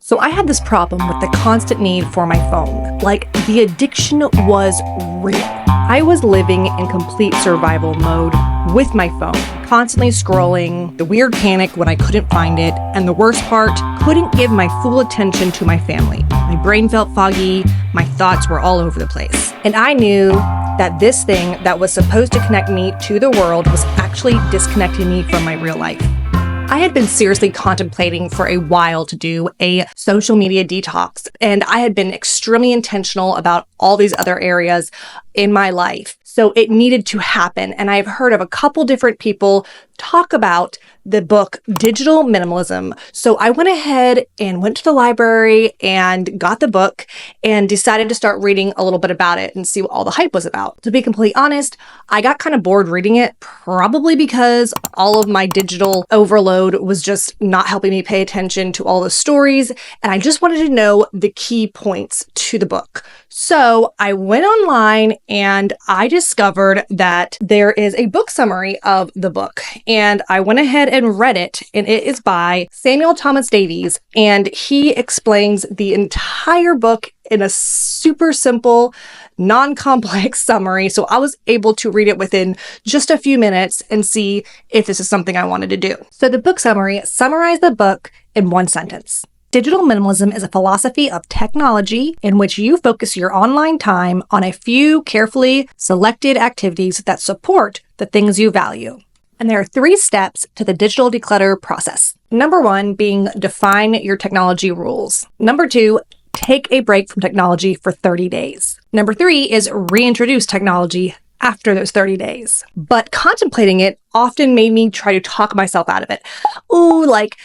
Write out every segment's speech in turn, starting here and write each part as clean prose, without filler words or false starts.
So I had this problem with the constant need for my phone. Like, the addiction was real. I was living in complete survival mode with my phone, constantly scrolling, the weird panic when I couldn't find it, and the worst part, couldn't give my full attention to my family. My brain felt foggy, my thoughts were all over the place. And I knew that this thing that was supposed to connect me to the world was actually disconnecting me from my real life. I had been seriously contemplating for a while to do a social media detox, and I had been extremely intentional about all these other areas in my life. So it needed to happen. And I've heard of a couple different people talk about the book Digital Minimalism. So I went ahead and went to the library and got the book and decided to start reading a little bit about it and see what all the hype was about. To be completely honest, I got kind of bored reading it, probably because all of my digital overload was just not helping me pay attention to all the stories. And I just wanted to know the key points to the book. So I went online and I discovered that there is a book summary of the book. And I went ahead and read it, and it is by Samuel Thomas Davies. And he explains the entire book in a super simple, non-complex summary. So I was able to read it within just a few minutes and see if this is something I wanted to do. So the book summary summarized the book in one sentence. Digital minimalism is a philosophy of technology in which you focus your online time on a few carefully selected activities that support the things you value. And there are 3 steps to the digital declutter process. Number 1 being define your technology rules. Number 2, take a break from technology for 30 days. Number 3 is reintroduce technology after those 30 days. But contemplating it often made me try to talk myself out of it. Ooh, like,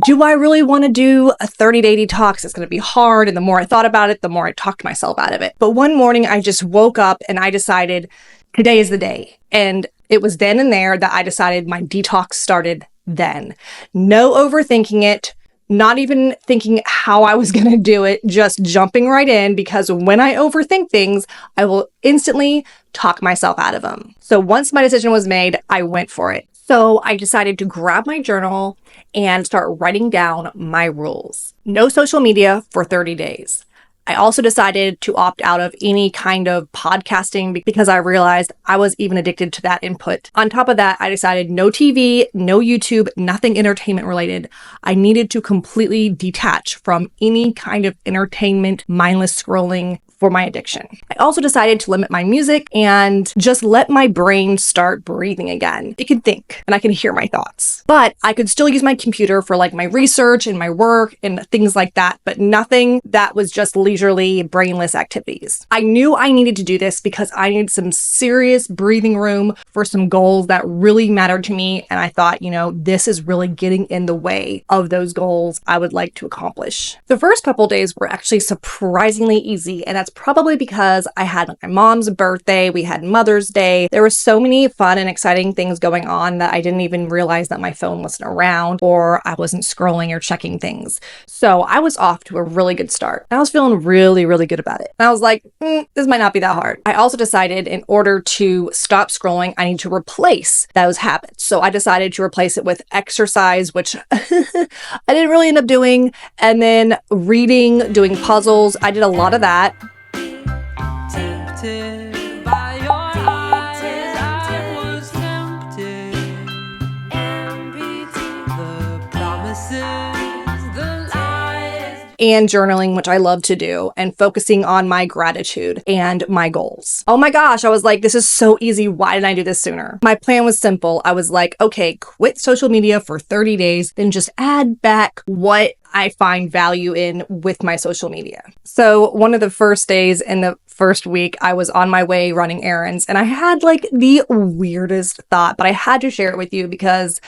do I really want to do a 30-day detox? It's going to be hard. And the more I thought about it, the more I talked myself out of it. But one morning I just woke up and I decided today is the day. And it was then and there that I decided my detox started then. No overthinking it, not even thinking how I was going to do it, just jumping right in, because when I overthink things, I will instantly talk myself out of them. So once my decision was made, I went for it. So I decided to grab my journal and start writing down my rules. No social media for 30 days. I also decided to opt out of any kind of podcasting because I realized I was even addicted to that input. On top of that, I decided no TV, no YouTube, nothing entertainment related. I needed to completely detach from any kind of entertainment, mindless scrolling for my addiction. I also decided to limit my music and just let my brain start breathing again. It can think and I can hear my thoughts, but I could still use my computer for like my research and my work and things like that, but nothing that was just leisurely, brainless activities. I knew I needed to do this because I needed some serious breathing room for some goals that really mattered to me. And I thought, this is really getting in the way of those goals I would like to accomplish. The first couple days were actually surprisingly easy, and that's probably because I had my mom's birthday, we had Mother's Day. There were so many fun and exciting things going on that I didn't even realize that my phone wasn't around or I wasn't scrolling or checking things. So I was off to a really good start. I was feeling really, really good about it. And I was like, this might not be that hard. I also decided in order to stop scrolling, I need to replace those habits. So I decided to replace it with exercise, which I didn't really end up doing. And then reading, doing puzzles. I did a lot of that. Tempted by your eyes, I was tempted. The promises, the lies. And journaling, which I love to do, and focusing on my gratitude and my goals. Oh my gosh, I was like, this is so easy. Why didn't I do this sooner? My plan was simple. I was like, okay, quit social media for 30 days, then just add back what I find value in with my social media. So one of the first days in the first week, I was on my way running errands and I had like the weirdest thought, but I had to share it with you because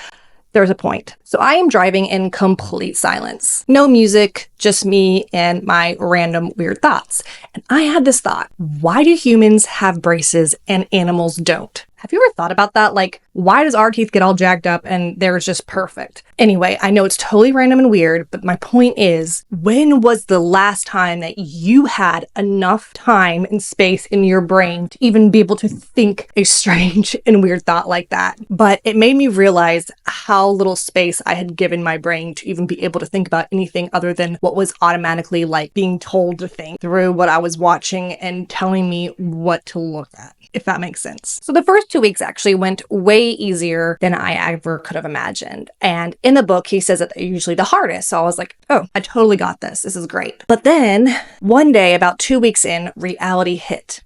there's a point. So I am driving in complete silence. No music, just me and my random weird thoughts. And I had this thought, why do humans have braces and animals don't? Have you ever thought about that? Like, why does our teeth get all jacked up and theirs just perfect? Anyway, I know it's totally random and weird, but my point is, when was the last time that you had enough time and space in your brain to even be able to think a strange and weird thought like that? But it made me realize how little space I had given my brain to even be able to think about anything other than what what was automatically like being told to think through what I was watching and telling me what to look at, if that makes sense. So the first 2 weeks actually went way easier than I ever could have imagined. And in the book, he says that they're usually the hardest. So I was like, oh, I totally got this. This is great. But then one day, about 2 weeks in, reality hit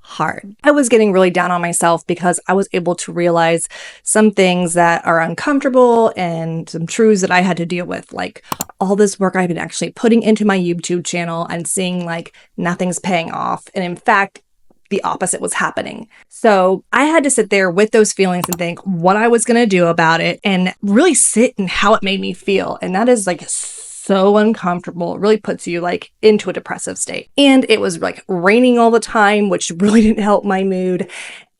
hard. I was getting really down on myself because I was able to realize some things that are uncomfortable and some truths that I had to deal with, like all this work I've been actually putting into my YouTube channel and seeing like nothing's paying off. And in fact, the opposite was happening. So I had to sit there with those feelings and think what I was going to do about it and really sit in how it made me feel. And that is like so uncomfortable. It really puts you like into a depressive state. And it was like raining all the time, which really didn't help my mood.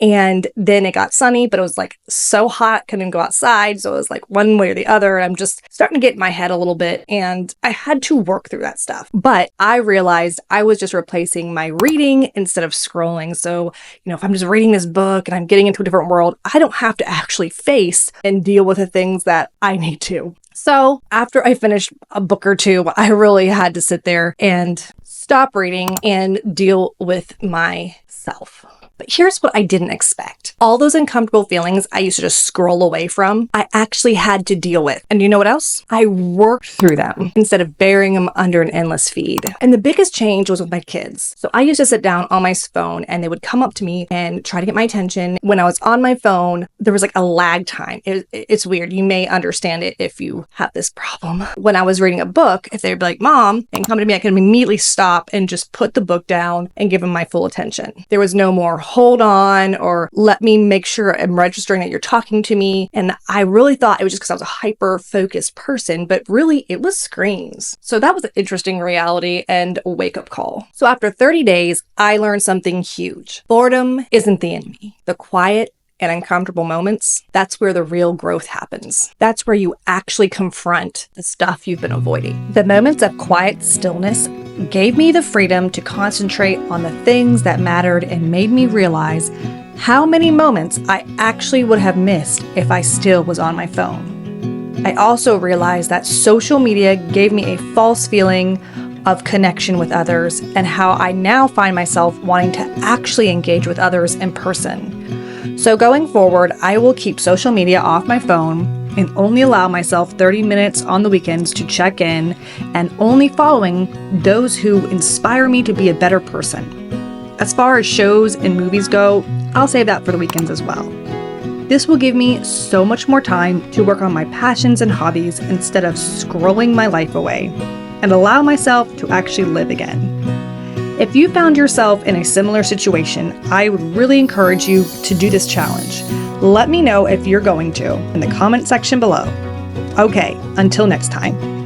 And then it got sunny, but it was like so hot, couldn't go outside. So it was like one way or the other. And I'm just starting to get in my head a little bit. And I had to work through that stuff. But I realized I was just replacing my reading instead of scrolling. So, if I'm just reading this book and I'm getting into a different world, I don't have to actually face and deal with the things that I need to. So after I finished a book or two, I really had to sit there and stop reading and deal with myself. But here's what I didn't expect. All those uncomfortable feelings I used to just scroll away from, I actually had to deal with. And you know what else? I worked through them instead of burying them under an endless feed. And the biggest change was with my kids. So I used to sit down on my phone and they would come up to me and try to get my attention. When I was on my phone, there was like a lag time. It's weird. You may understand it if you have this problem. When I was reading a book, if they would be like, Mom, and come to me, I could immediately stop and just put the book down and give them my full attention. There was no more hold on or let me make sure I'm registering that you're talking to me. And I really thought it was just because I was a hyper-focused person, but really it was screens. So that was an interesting reality and a wake-up call. So after 30 days, I learned something huge. Boredom isn't the enemy. The quiet and uncomfortable moments, that's where the real growth happens. That's where you actually confront the stuff you've been avoiding. The moments of quiet stillness gave me the freedom to concentrate on the things that mattered and made me realize how many moments I actually would have missed if I still was on my phone. I also realized that social media gave me a false feeling of connection with others and how I now find myself wanting to actually engage with others in person. So going forward, I will keep social media off my phone and only allow myself 30 minutes on the weekends to check in and only following those who inspire me to be a better person. As far as shows and movies go, I'll save that for the weekends as well. This will give me so much more time to work on my passions and hobbies instead of scrolling my life away and allow myself to actually live again. If you found yourself in a similar situation, I would really encourage you to do this challenge. Let me know if you're going to in the comment section below. Okay, until next time.